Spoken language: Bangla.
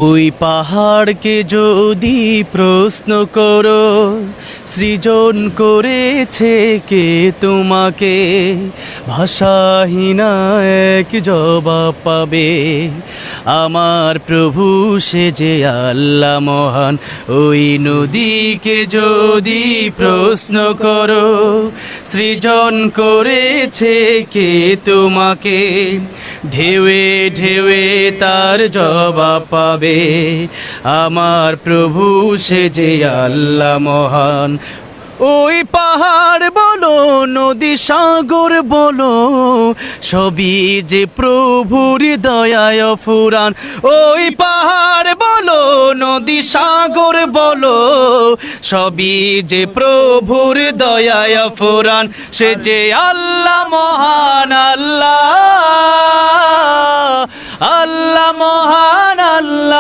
ওই পাহাড়কে যদি প্রশ্ন করো, সৃজন করেছে কে তোমাকে, ভাষাহীনা এক জবাব পাবে। আমার প্রভু সে যে আল্লাহ মহান। ওই নদীকে যদি প্রশ্ন করো, সৃজন করেছে কে তোমাকে, ঢেউয়ে ঢেউয়ে তার জবাব পাবে। আমার প্রভু সে যে আল্লাহ মহান। ওই পাহাড় বলো, নদী সাগর বলো, সবই যে প্রভুর দয়ায় ফুরান। ওই পাহাড় বলো, নদী সাগর বলো, সবই যে প্রভুর দয়ায় ফুরান। সে যে আল্লাহ মহান, আল্লাহ আল্লাহ মহান আল্লাহ।